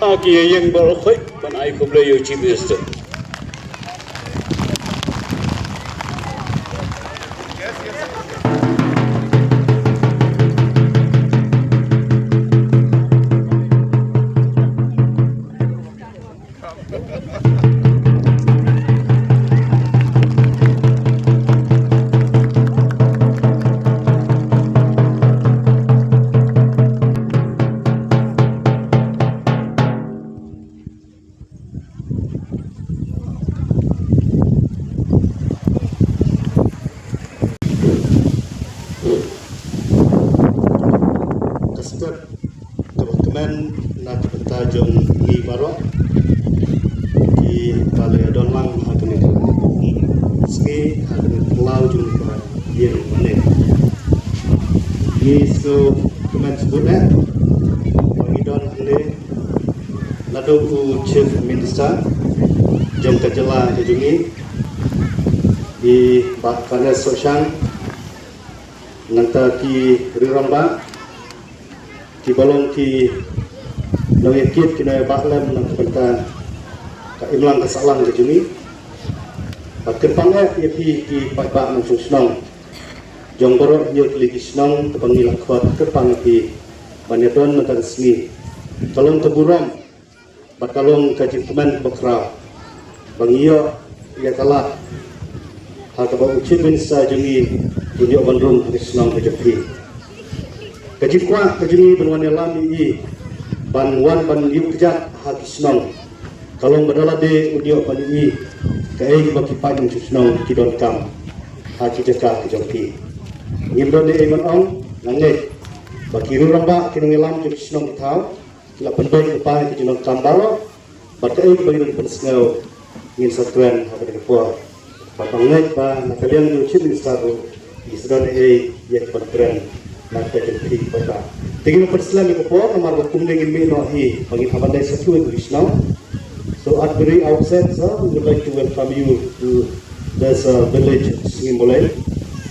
Aki yang berkhoi pan ai kuble yo chief minister. Teman-teman nak bertajung di Barok di Balai Donlang akan Shngi akan pulau juga dia mana ni so teman sebutnya bagi don ini lalu ku chief minister jom ke Jylla jujungi di bakana sosial nanti ki riramba ki balong ki nongekit kina baklem nang kenta ka imlang kasalang ke juni pakempangnya pi ki pakba nang susnong jongboro yo ki snong tepangil khot kepang pi banedon nang Shngi kalong teburam bakalong kajitman bakra bangiyo ya kala ha ka ba uchin minsa juni dunyo bandung snong kejepi kajikwa kajuni benwan lami i banwan ban yukjat hakisnong kalong badala de udio ban i kai baki pain susnong kidon kam haki jaka kejongki ngibro de eman ong nange baki ruramba kinong elam jusnong thau la pendoi pa kejong kam balo bakai bagi don pensngau ngin satuen hakade po papangai pa nakalian yuchim instaro isron e yak patren nanti jadi pada. Tinggal perselang itu pun nomor hukum dengan mino hi bagi abadai satu Krishna. So at very outset, sir, we would like to welcome you to this village, Shngi Mawleiñ.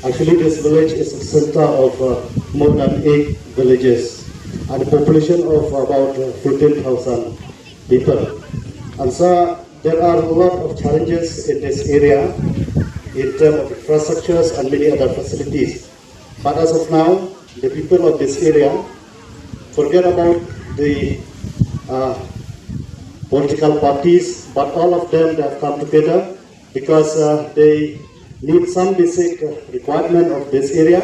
Actually, this village is a center of more than 8 villages and a population of about 15,000 people. And so there are a lot of challenges in this area in terms of infrastructures and many other facilities. But as of now, the people of this area forget about the political parties, but all of them they have come together because they need some basic requirement of this area,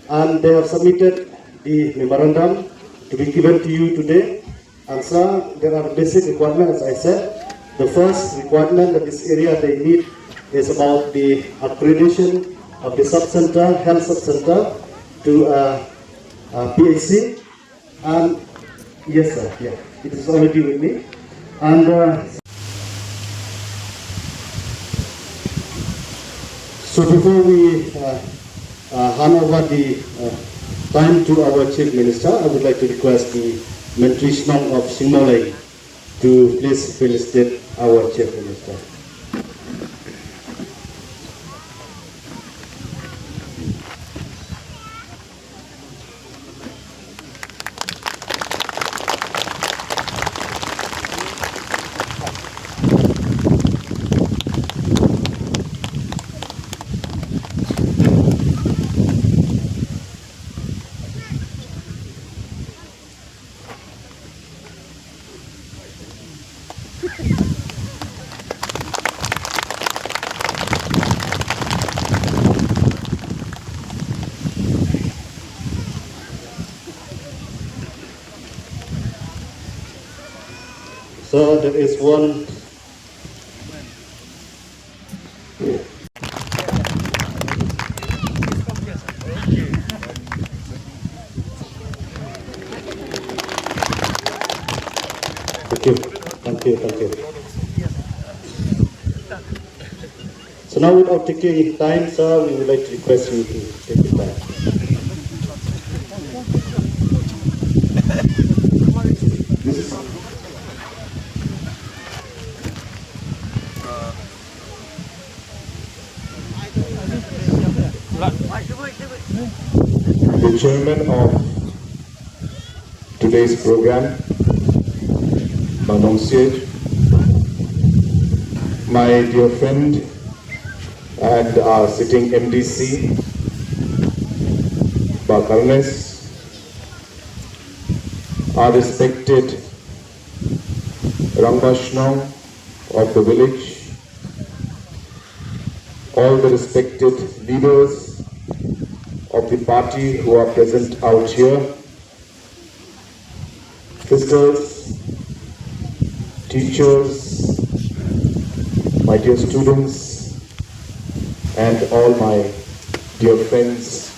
and they have submitted the memorandum to be given to you today. And so there are basic requirements, as I said. The first requirement that this area they need is about the accreditation of the sub-center, health sub-center, to PAC, and yes sir, yeah, it is already with me, and so before we hand over the time to our Chief Minister, I would like to request the Menteri Nong of Shngi Mawleiñ to please felicitate our Chief Minister. So there is one. Thank you. So now, without taking time, sir, we would like to request you to take the time. The chairman of today's program, my Nong, my dear friend and our sitting MDC, Bakarnes, our respected Rangbashnong of the village, all the respected leaders of the party who are present out here, sisters, teachers, my dear students, and all my dear friends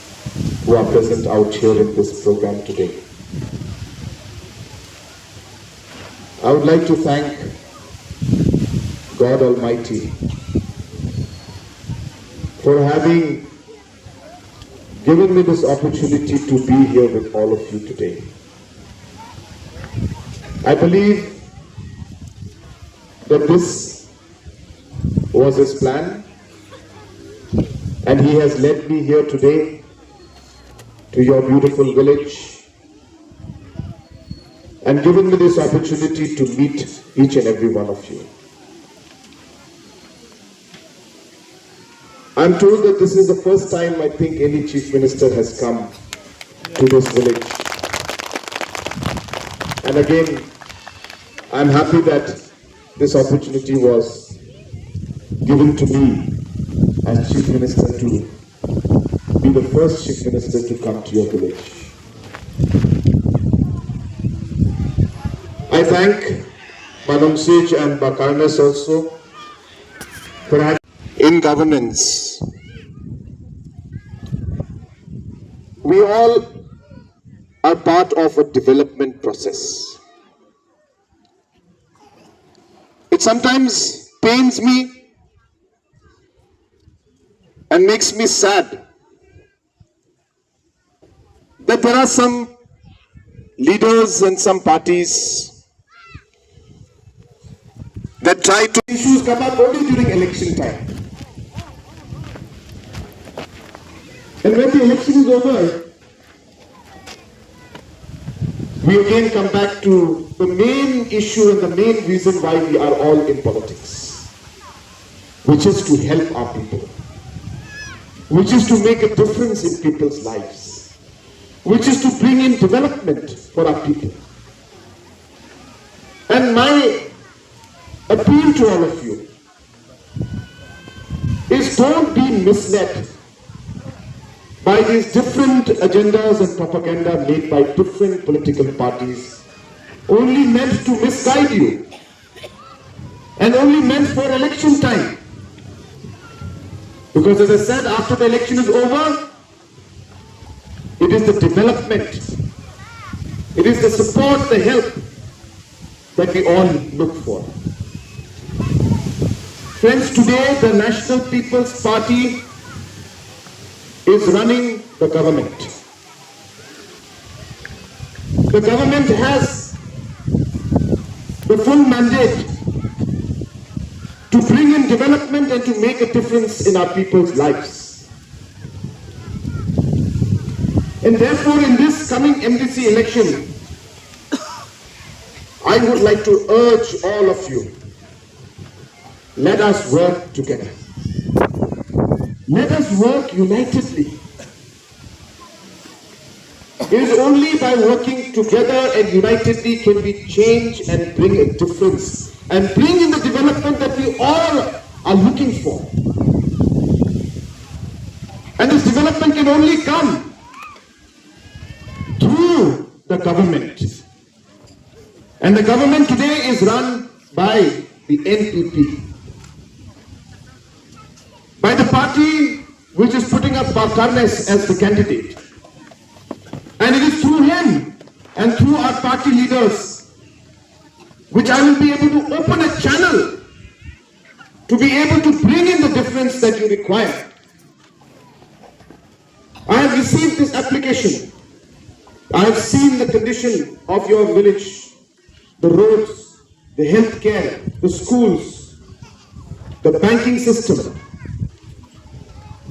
who are present out here in this program today. I would like to thank God Almighty for having given me this opportunity to be here with all of you today. I believe that this was His plan, and He has led me here today to your beautiful village and given me this opportunity to meet each and every one of you. I'm told that this is the first time I think any Chief Minister has come to this village. And again, I'm happy that this opportunity was given to me as Chief Minister to be the first Chief Minister to come to your village. I thank Nong and Bakarnes also for having in governance. We all are part of a development process. It sometimes pains me and makes me sad that there are some leaders and some parties that try to issues come up only during election time. And when the election is over, we again come back to the main issue and the main reason why we are all in politics, which is to help our people, which is to make a difference in people's lives, which is to bring in development for our people. And my appeal to all of you is, don't be misled by these different agendas and propaganda made by different political parties, only meant to misguide you and only meant for election time. Because as I said, after the election is over, it is the development, it is the support, the help that we all look for. Friends, today the National People's Party is running the government. The government has the full mandate to bring in development and to make a difference in our people's lives. And therefore, in this coming MDC election, I would like to urge all of you, let us work together. Let us work unitedly. It is only by working together and unitedly can we change and bring a difference and bring in the development that we all are looking for. And this development can only come through the government. And the government today is run by the NPP, by the party which is putting up Bakarnes as the candidate. And it is through him and through our party leaders which I will be able to open a channel to be able to bring in the difference that you require. I have received this application. I have seen the condition of your village, the roads, the healthcare, the schools, the banking system.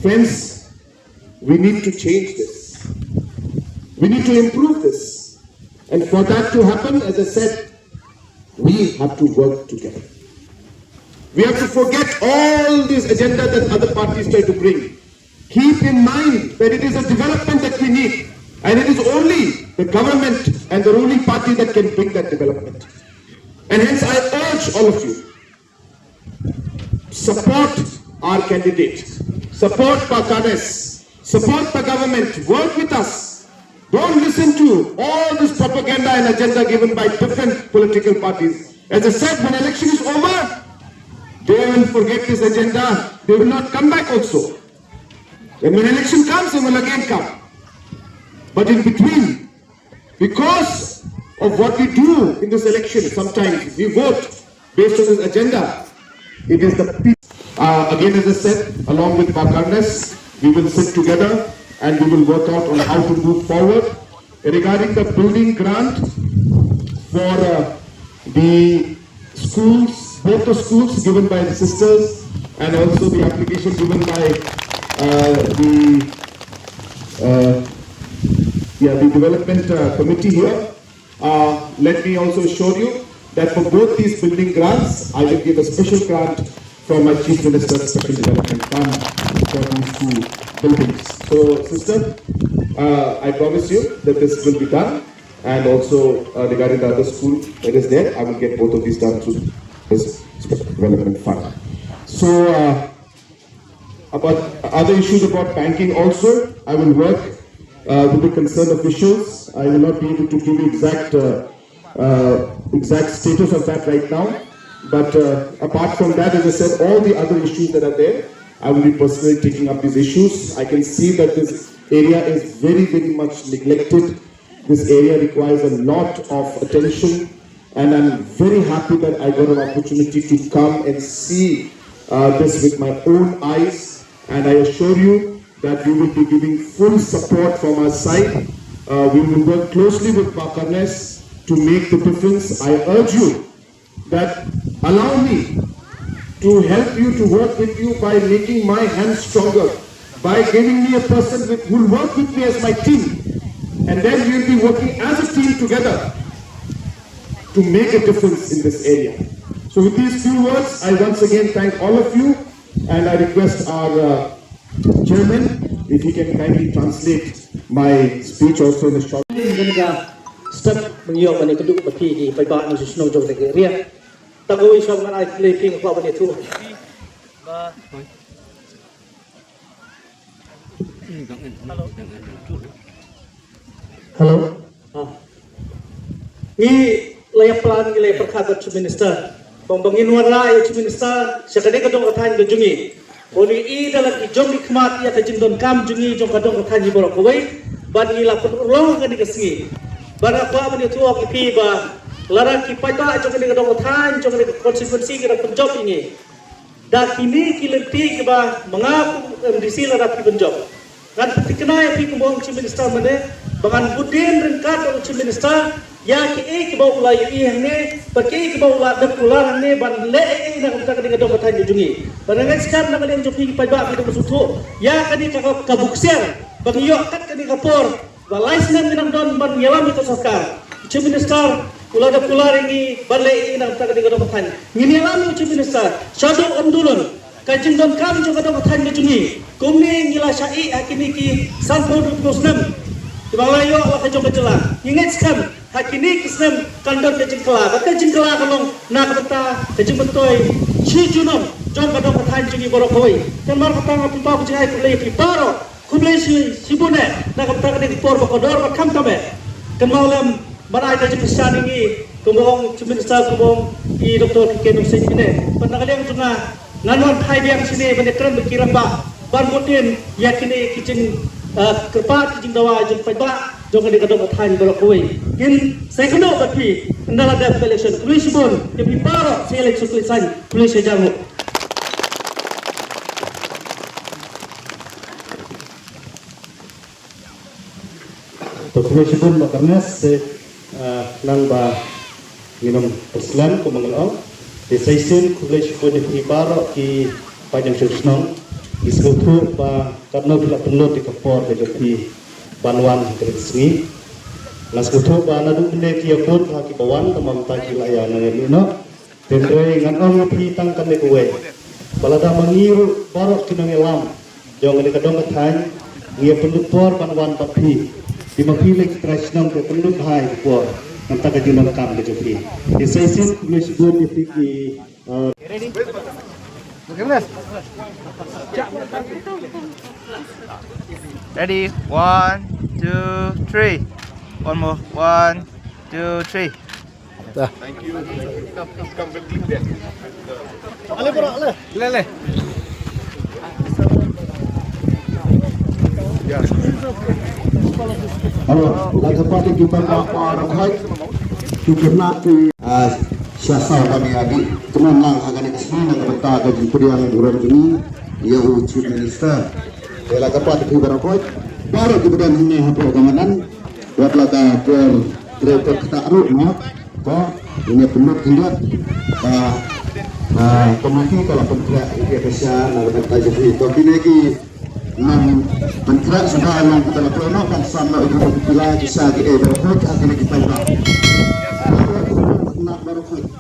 Friends, we need to change this. We need to improve this. And for that to happen, as I said, We have to work together. We have to forget all this agenda that other parties try to bring. Keep in mind that it is a development that we need, and it is only the government and the ruling party that can bring that development. And hence I urge all of you, support our candidate, support Pakanes, support the government, work with us. Don't listen to all this propaganda and agenda given by different political parties. As I said, when election is over, they will forget this agenda. They will not come back also. And when election comes, they will again come. But in between, because of what we do in this election, sometimes we vote based on this agenda. It is the peace. Again, as I said, along with Bakarnes, we will sit together and we will work out on how to move forward. Regarding the building grant for the schools, both the schools given by the sisters and also the application given by the development committee here. Let me also assure you that for both these building grants, I will give a special grant from my Chief Minister's Special Development Fund for these two buildings. So, sister, I promise you that this will be done, and also regarding the other school that is there, I will get both of these done through this Special Development Fund. So, about other issues about banking also, I will work with the concerned officials. I will not be able to give you exact status of that right now. But apart from that, as I said, all the other issues that are there, I will be personally taking up these issues. I can see that this area is very, very much neglected. This area requires a lot of attention, and I'm very happy that I got an opportunity to come and see this with my own eyes. And I assure you that we will be giving full support from our side. We will work closely with Bakarnes to make the difference. I urge you that allow me to help you, to work with you by making my hands stronger, by giving me a person who will work with me as my team. And then we will be working as a team together to make a difference in this area. So with these few words, I once again thank all of you. And I request our chairman, if he can kindly translate my speech also in a short. Step mengiok mani keduk bati di paiba ni susno jong de ria. Tagoi song man ai play ping ko bani tu. Hello. Ni layak plan ni layak perkata Chief Minister. Pembangin warna Chief Minister sekadang kadang katanya kejungi. Oli I dalam kijong di kemat ia kejendon kam jungi jong kadang katanya borok kawai. Ban ila pun urlong kan dikasih. Ban apa mani tuak ipi ba larang kipai tak jong kadang katanya jong kadang konsekuensi kita penjob ini. Dah kini kilenti kita mengaku MDC larang penjob. Kan petikenai ipi kembang Chief Minister mana bangan budin rengkat oleh Chief Minister. Ya ki bau ulai ini, pergi bau ulai berkular ini, ban le nak kita kena dong katanya jungi. Barangkali sekarang nak kena jungi pajak kita bersuatu. Ya kini kakak kabuksian, bagi yok kat kini kapor, balai senang minang don ban nyalam itu sokar. Chief Minister ulai berkular ini, ban le nak kita kena dong katanya. Ini nyalam Chief Minister, shadow ondulun. Kajing don kam juga dong katanya jungi. Kumni ngilah syai hakini ki sanpur dusnam. Balai yok lah kajong berjalan. Ingat sekarang. Hakini kisnem kandor ke jengkela, kata jengkela kalong nak kata kejeng betoi, si junom jom kadang kata jungi borok koi, kan mar kata ngapi bau jengai kulai piparo, kulai si bune nak kata kena dipor bakodor bakam kame, kan malam marai kejeng pesan ini, kumbong Chief Minister kumbong I Dr. Nong ini, pernah kalian juga nganuan hai biang sini menekran berkira ban mutin yakini kejeng kerpat kejeng dawa jeng pajak. Jom kita kadang bertanya berlaku. In saya kena bagi kendala debt collection. Polis pun lebih parah saya election tulisan polis saya jamu. Polis pun karena nang ba minum Islam ko mengelong. Desaisin polis pun lebih parah ki panjang susnong. Iskutu ba karena bila perlu dikepor jadi Banwan Keringi Las kutu ba na dum ne ki akut ha ki bawan tamam ta ki la ya na ni no tendre ngan ong pi tang kan ne kuwe balada mangiru barok ki nang elam jong ne kadong kathan ngia penduk por panwan papi di mapi lek krishnam ke penduk hai por nanta ka junam kam ke jopi di saisin kulis gon di ki Ready? 1, 2, 3. One more. 1, 2, 3. Lele. Halo, laga pati kita orang hai kita nak siasa kami adik teman lang akan eksplin nak berta ke jempurian bulan ini ia chief minister laga pati kita orang hai baru kemudian ini hapo kamanan buat laga per direktur kita arut no ini penuh hindat komisi kalau pemerintah Indonesia nak berta jadi tapi lagi Nong mentrak sudah yang kita lakukan sama ibu Jylla bisa berhubung akhirnya kita nak berhubung